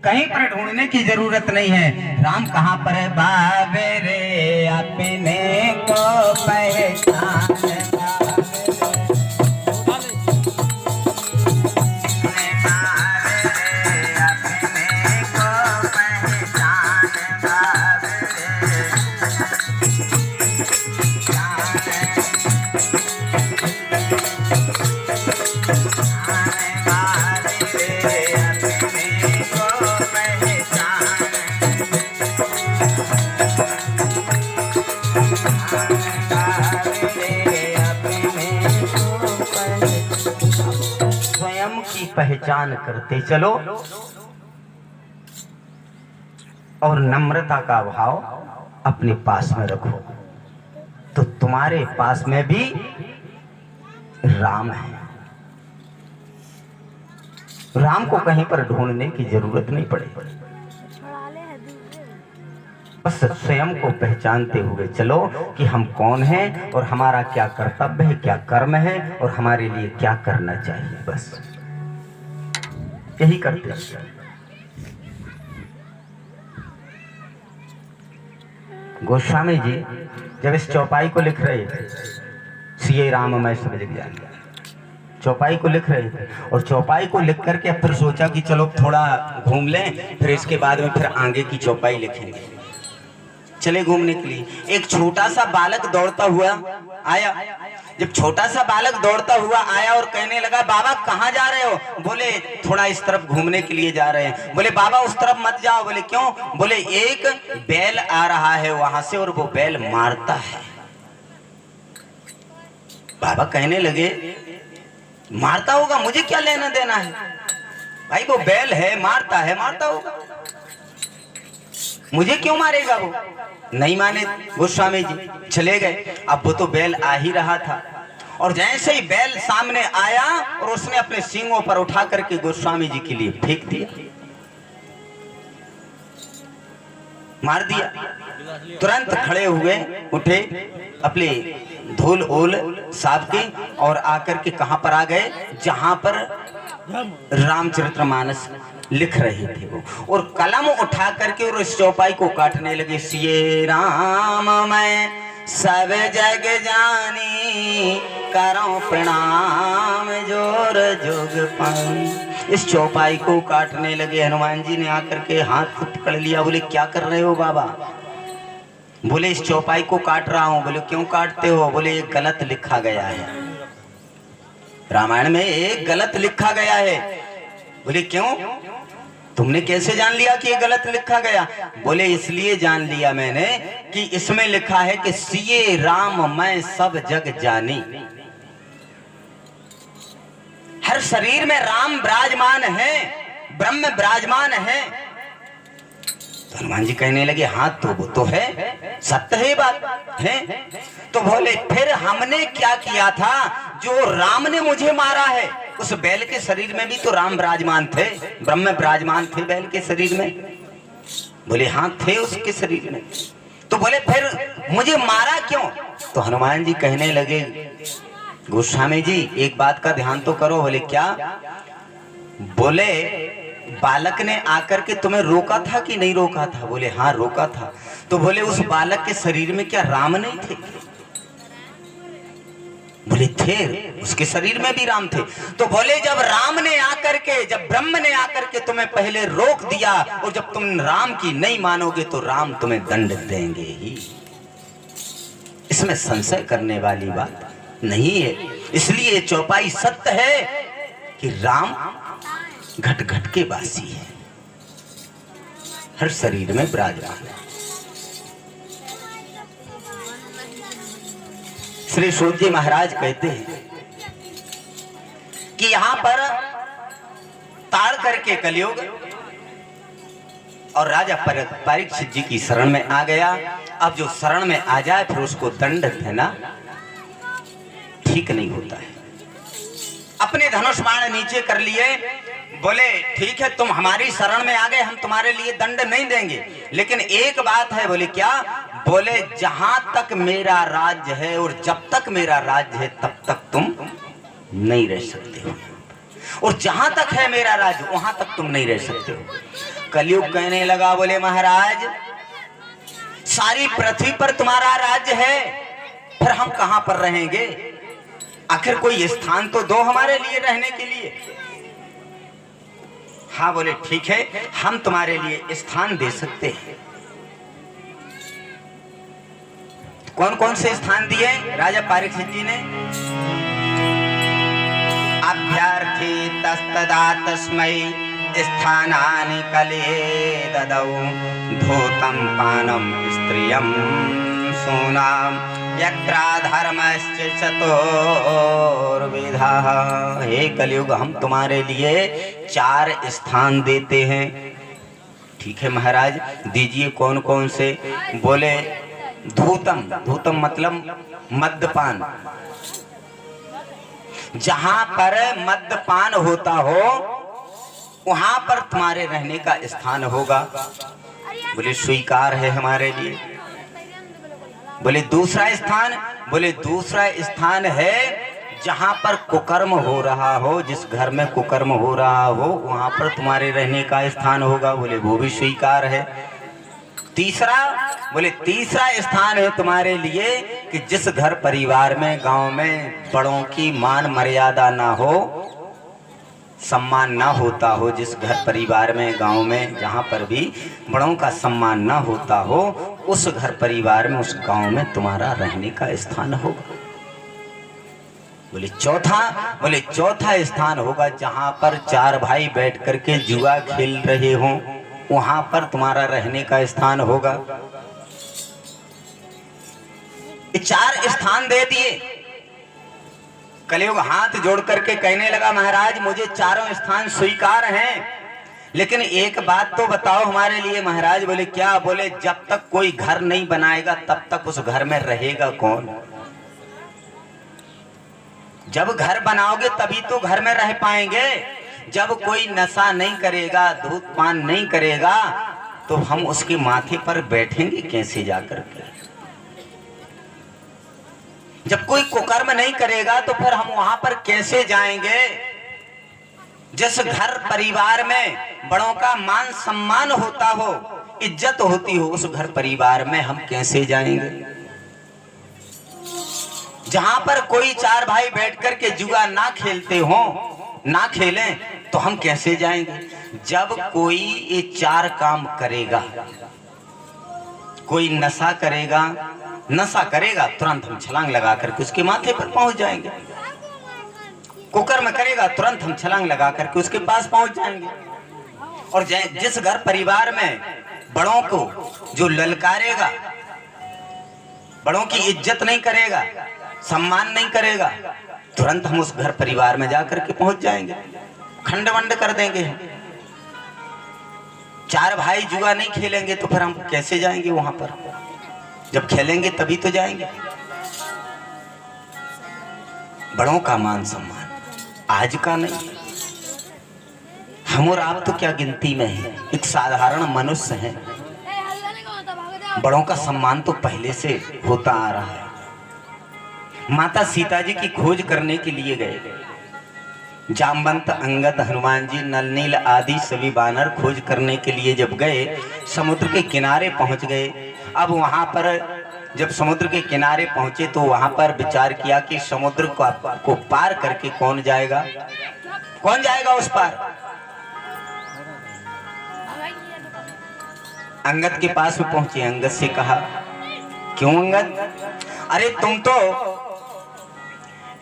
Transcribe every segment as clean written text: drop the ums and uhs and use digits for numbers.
कहीं पर ढूंढने की जरूरत नहीं है। राम कहाँ पर है बाबे रे, अपने को पहचान पहचान करते चलो और नम्रता का भाव अपने पास में रखो, तो तुम्हारे पास में भी राम है। राम को कहीं पर ढूंढने की जरूरत नहीं पड़ेगी, बस स्वयं को पहचानते हुए चलो कि हम कौन हैं और हमारा क्या कर्तव्य है, क्या कर्म है और हमारे लिए क्या करना चाहिए। बस यही करते हैं। गोस्वामी जी जब इस चौपाई को लिख रहे थे, सीए राम मैं समझ गया, चौपाई को लिख रहे थे और चौपाई को लिख करके फिर सोचा कि चलो थोड़ा घूम लें, फिर इसके बाद में फिर आगे की चौपाई लिखेंगे। चले घूमने के लिए, एक छोटा सा बालक दौड़ता हुआ आया। जब छोटा सा बालक दौड़ता हुआ आया और कहने लगा बाबा कहाँ जा रहे हो? बोले थोड़ा इस तरफ घूमने के लिए जा रहे हैं। बोले बाबा उस तरफ मत जाओ। बोले क्यों? बोले एक बैल आ रहा है वहां से और वो बैल मारता है। बाबा कहने लगे मारता होगा, मुझे क्या लेना देना है भाई, वो बैल है, मारता है, मारता होगा, मुझे क्यों मारेगा वो? नहीं माने गोस्वामी जी, चले गए। अब वो तो बैल आ ही रहा था और जैसे ही बैल सामने आया और उसने अपने सींगों पर उठा करके गोस्वामी जी के लिए फेंक दिया, मार दिया। तुरंत खड़े हुए, उठे, अपने धूल ओल साफ की और आकर के कहां पर आ गए? जहां पर रामचरितमानस लिख रहे थे वो, और कलम उठा करके और इस चौपाई को काटने लगे। सिए राम मैं सब जग जानी, करो प्रणाम जोर जोग पानी। इस चौपाई को काटने लगे। हनुमान जी ने आकर के हाथ पकड़ लिया। बोले क्या कर रहे हो बाबा? बोले इस चौपाई को काट रहा हूं। बोले क्यों काटते हो? बोले एक गलत लिखा गया है, रामायण में एक गलत लिखा गया है। बोले क्यों? तुमने कैसे जान लिया कि ये गलत लिखा गया? बोले इसलिए जान लिया मैंने कि इसमें लिखा है कि सिए राम मैं सब जग जानी। हर शरीर में राम विराजमान है, ब्रह्म विराजमान है। तो हनुमान जी कहने लगे हाँ तो वो तो है, सत्य है बात है। तो बोले फिर हमने क्या किया था जो राम ने मुझे मारा है? उस बैल के शरीर में भी तो राम विराजमान थे, ब्रह्म विराजमान थे बैल के शरीर में। बोले हाँ थे उसके शरीर में। तो बोले फिर मुझे मारा क्यों? तो हनुमान जी कहने लगे गोस्वामी जी एक बात का ध्यान तो करो। बोले क्या? बोले बालक ने आकर के तुम्हें रोका था कि नहीं रोका था? बोले हाँ रोका था। तो बोले उस बालक के शरीर में क्या राम नहीं थे? बोले थे, उसके शरीर में भी राम थे। तो बोले जब राम ने आकर के, जब ब्रह्म ने आकर के तुम्हें पहले रोक दिया और जब तुम राम की नहीं मानोगे तो राम तुम्हें दंड देंगे ही। इसमें संशय करने वाली बात नहीं है। इसलिए चौपाई सत्य है कि राम घट घट के वासी है, हर शरीर में विराजमान है। श्री सूत जी महाराज कहते हैं कि यहां पर ताड़ करके कलयुग और राजा परीक्षित जी की शरण में आ गया। अब जो शरण में आ जाए फिर उसको दंड देना ठीक नहीं होता है। अपने धनुष बाण नीचे कर लिए। बोले ठीक है तुम हमारी शरण में आ गए, हम तुम्हारे लिए दंड नहीं देंगे, लेकिन एक बात है। बोले क्या? बोले जहां तक मेरा राज्य है और जब तक मेरा राज्य है तब तक तुम नहीं रह सकते हो, और जहां तक है मेरा राज्य वहां तक तुम नहीं रह सकते हो। कलयुग कहने लगा, बोले महाराज सारी पृथ्वी पर तुम्हारा राज्य है, फिर हम कहां पर रहेंगे? आखिर कोई स्थान तो दो हमारे लिए रहने के लिए। हाँ बोले ठीक है, हम तुम्हारे लिए स्थान दे सकते हैं। कौन कौन से स्थान दिए राजा परीक्षित जी ने? अभ्यर्थी तस्तदा तस्मै स्थानानि कले ददौ धूतं पानं स्त्रियं सूनां यत्रा धर्मश्च चतुर्विधः। हे कलयुग, हम तुम्हारे लिए 4 स्थान देते हैं। ठीक है महाराज, दीजिए कौन कौन से? बोले धूतम, धूतम मतलब मद्यपान। जहां पर मद्यपान होता हो वहां पर तुम्हारे रहने का स्थान होगा। बोले स्वीकार है हमारे लिए। बोले दूसरा स्थान? बोले दूसरा स्थान है जहां पर कुकर्म हो रहा हो, जिस घर में कुकर्म हो रहा हो वहां पर तुम्हारे रहने का स्थान होगा। बोले वो भी स्वीकार है। तीसरा? बोले तीसरा स्थान है तुम्हारे लिए कि जिस घर परिवार में गांव में बड़ों की मान मर्यादा ना हो, सम्मान ना होता हो, जिस घर परिवार में गांव में जहां पर भी बड़ों का सम्मान ना होता हो, उस घर परिवार में उस गांव में तुम्हारा रहने का स्थान होगा। बोले चौथा? बोले चौथा स्थान होगा जहां पर 4 भाई बैठ करके जुआ खेल रहे हों, वहां पर तुम्हारा रहने का स्थान होगा। 4 स्थान दे दिए। कलयुग हाथ जोड़ करके कहने लगा, महाराज मुझे 4 स्थान स्वीकार हैं, लेकिन एक बात तो बताओ हमारे लिए। महाराज बोले क्या? बोले जब तक कोई घर नहीं बनाएगा तब तक उस घर में रहेगा कौन? जब घर बनाओगे तभी तो घर में रह पाएंगे। जब कोई नशा नहीं करेगा, दूध पान नहीं करेगा, तो हम उसके माथे पर बैठेंगे कैसे जाकर के? जब कोई कुकर्म नहीं करेगा तो फिर हम वहां पर कैसे जाएंगे? जिस घर परिवार में बड़ों का मान सम्मान होता हो, इज्जत होती हो, उस घर परिवार में हम कैसे जाएंगे? जहां पर कोई 4 भाई बैठ कर के जुआ ना खेलते हो, ना खेलें, तो हम कैसे जाएंगे? जब कोई ये 4 काम करेगा, कोई नशा करेगा, नशा करेगा तुरंत हम छलांग लगा करके उसके माथे पर पहुंच जाएंगे। कुकर्म करेगा तुरंत हम छलांग लगा करके उसके पास पहुंच जाएंगे। और जिस घर परिवार में बड़ों को जो ललकारेगा, बड़ों की इज्जत नहीं करेगा, सम्मान नहीं करेगा, तुरंत हम उस घर परिवार में जाकर के पहुंच जाएंगे, खंड वंड कर देंगे। 4 भाई जुआ नहीं खेलेंगे तो फिर हम कैसे जाएंगे वहां पर? जब खेलेंगे तभी तो जाएंगे। बड़ों का मान सम्मान आज का नहीं, हम और आप तो क्या गिनती में है, एक साधारण मनुष्य हैं। बड़ों का सम्मान तो पहले से होता आ रहा है। माता सीता जी की खोज करने के लिए गए, जामवंत, अंगद, हनुमान जी, नल नील आदि सभी वानर खोज करने के लिए जब गए, समुद्र के किनारे पहुंच गए। अब वहां पर जब समुद्र के किनारे पहुंचे तो वहां पर विचार किया कि समुद्र को पार करके कौन जाएगा, कौन जाएगा उस पार? अंगद के पास में पहुंचे। अंगद से कहा, क्यों अंगद? अरे तुम तो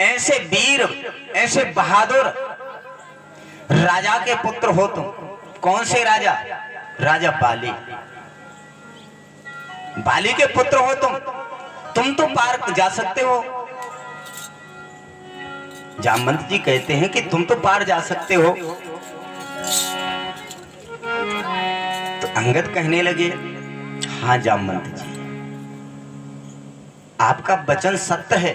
ऐसे वीर, ऐसे बहादुर राजा के पुत्र हो तुम। कौन से राजा? राजा बाली, बाली के पुत्र हो तुम तो पार जा सकते हो। जामवंत जी कहते हैं कि तुम तो पार जा सकते हो। तो अंगद कहने लगे, हाँ जामवंत जी, आपका वचन सत्य है।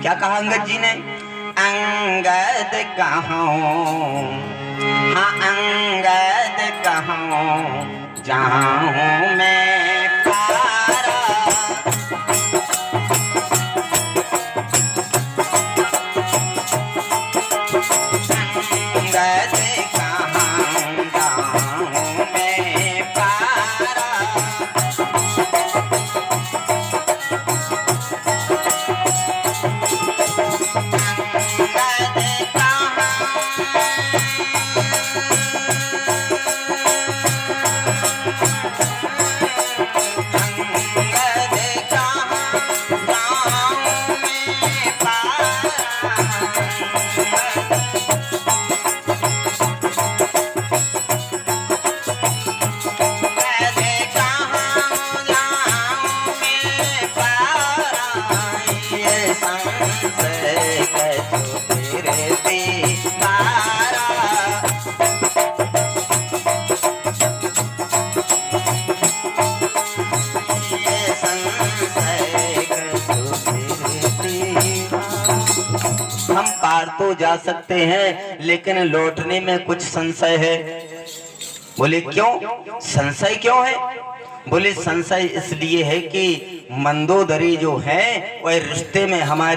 क्या कहा अंगद जी ने? अंगद कहूं, हाँ अंगद कहूं, जाऊं मैं पारा। अंगद कहूं, जाऊं तो जा सकते हैं, लेकिन लौटने में कुछ संशय है। बोले क्यों संशय क्यों है? बोले संशय इसलिए है कि मंदोदरी जो है वह रिश्ते में हमारी